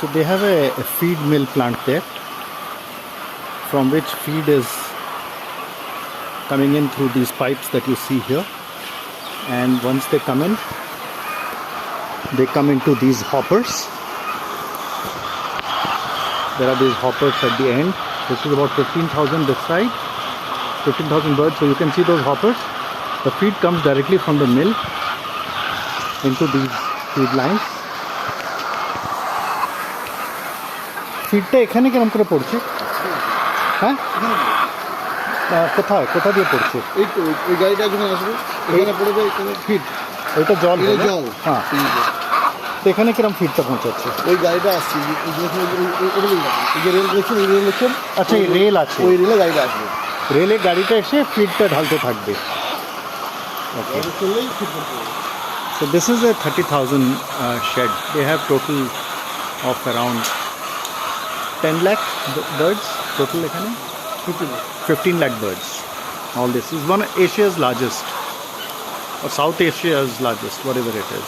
So they have a feed mill plant there, from which feed is coming in through these pipes that you see here. And once they come in, they come into these hoppers. There are these hoppers at the end. This is about 15,000 this side, 15,000 birds. So you can see those hoppers. The feed comes directly from the mill into these feed lines. ফিডটা এখানে কেমন করে পড়ছে? হ্যাঁ, কোথায় কোথা দিয়ে পড়ছে? এই তো ওই গাড়িটা এখানে আসবে, এখানে পড়বে, এখানে ফিড, ওইটা জল, জল। হ্যাঁ, তো এখানে কিরম ফিডটা পৌঁছাচ্ছে? ওই গাড়িটা আসছে, এই যে রেল দেখছেন, এই রেল দেখছেন, আচ্ছা এই রেল আছে, ওই রেলে গাড়িটা আসবে, রেলে গাড়িটা এসে ফিডটা ঢালতে থাকবে। So this is a 30,000 shed. They have total of around 10 lakh birds total ekhane, 15 lakh birds. All this is one of Asia's largest, or South Asia's largest, whatever it is.